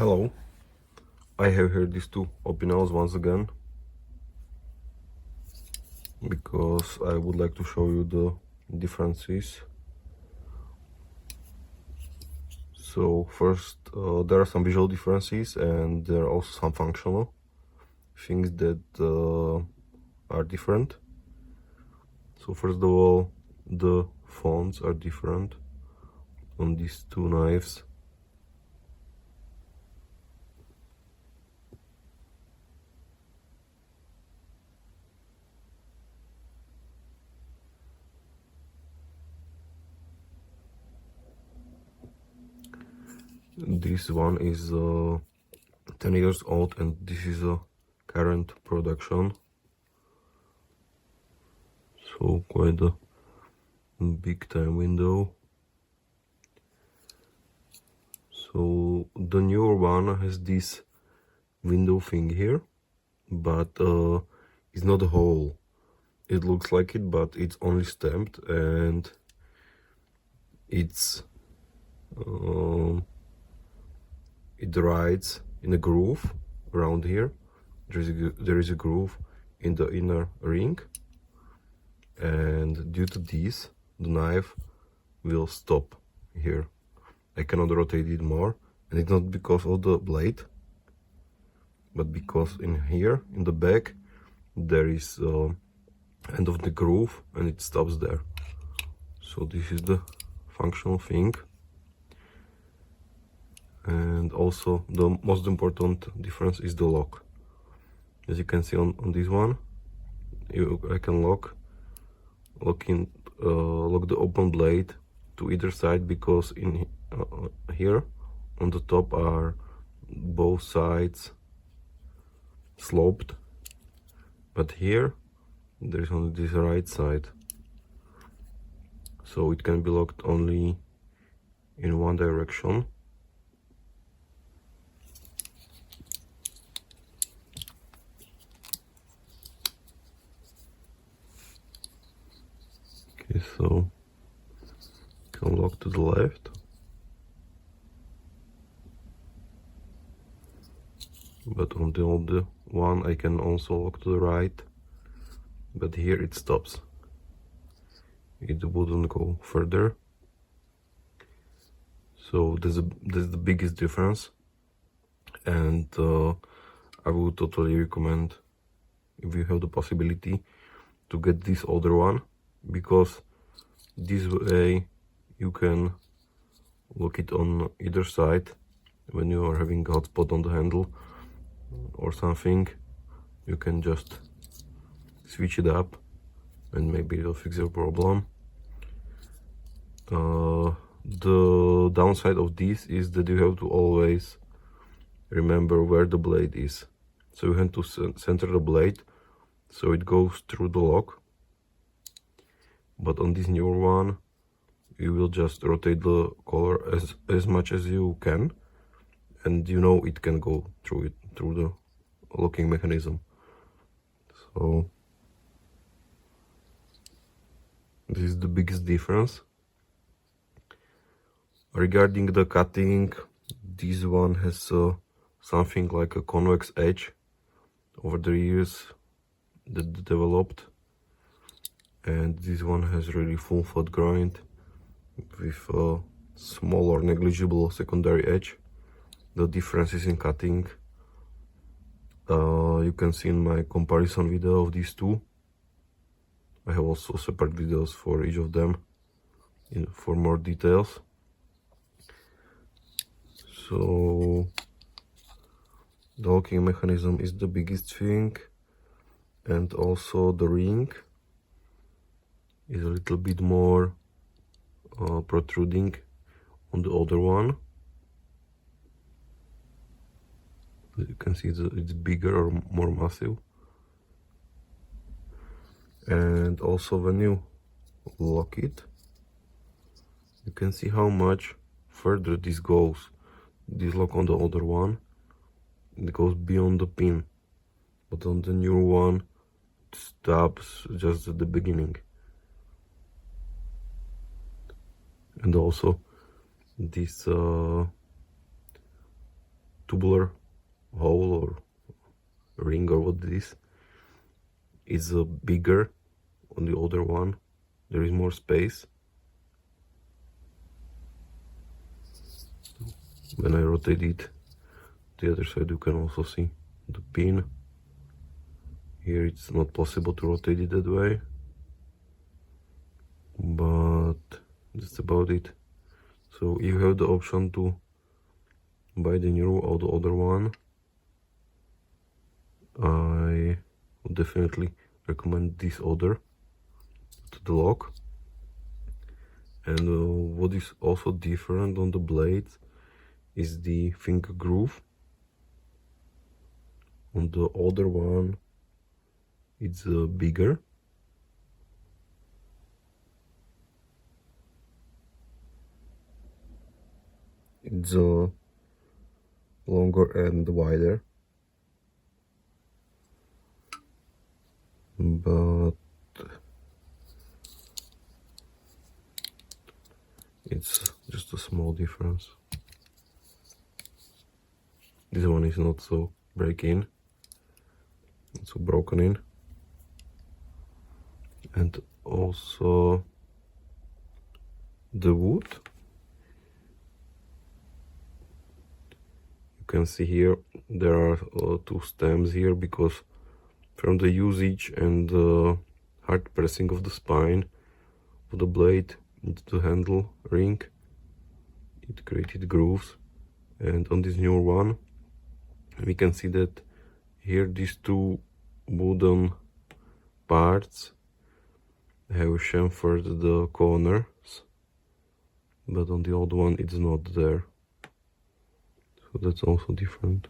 Hello, I have here these two Opinels once again because I would like to show you the differences. So first, there are some visual differences and there are also some functional things that are different. So first of all, the fonts are different on these two knives. This one is 10 years old and this is a current production. So quite a big time window. So the newer one has this window thing here, but it's not a hole. It looks like it, but it's only stamped, and it rides in a groove around here. There is a groove in the inner ring, and due to this, the knife will stop here. I cannot rotate it more, and it's not because of the blade, but because in here in the back there is end of the groove and it stops there. So this is the functional thing. And also the most important difference is the lock. As you can see on this one, I can lock the open blade to either side, because in here on the top are both sides sloped, but here there is only this right side, so it can be locked only in one direction. Okay, so can lock to the left, but on the other one I can also lock to the right, but here it stops. It wouldn't go further. So that's the biggest difference, and I would totally recommend, if you have the possibility, to get this older one, because this way you can lock it on either side when you are having a hot spot on the handle or something. You can just switch it up and maybe it'll fix your problem. The downside of this is that you have to always remember where the blade is. So you have to center the blade so it goes through the lock. But on this newer one, you will just rotate the collar as much as you can, and you know it can go through the locking mechanism. So this is the biggest difference. Regarding the cutting, this one has something like a convex edge over the years that developed, and this one has really full flat grind with a small or negligible secondary edge. The difference is in cutting. You can see in my comparison video of these two. I have also separate videos for each of them for more details. So the locking mechanism is the biggest thing, and also the ring is a little bit more protruding on the older one. As you can see, it's bigger or more massive. And also when you lock it, you can see how much further this goes. This lock on the older one, it goes beyond the pin, but on the new one it stops just at the beginning. And also this tubular hole or ring or what this is bigger on the other one. There is more space. When I rotate it the other side, you can also see the pin. Here it's not possible to rotate it that way, but that's about it. So you have the option to buy the new or the other one. I would definitely recommend this other to the lock. And what is also different on the blades is the finger groove. On the other one it's bigger. It's longer and wider, but it's just a small difference. This one is not so break-in, not so broken in. And also the wood. You can see here there are two stems here because from the usage and hard pressing of the spine of the blade into the handle ring, it created grooves. And on this newer one we can see that here these two wooden parts have chamfered the corners, but on the old one it's not there, so that's also different.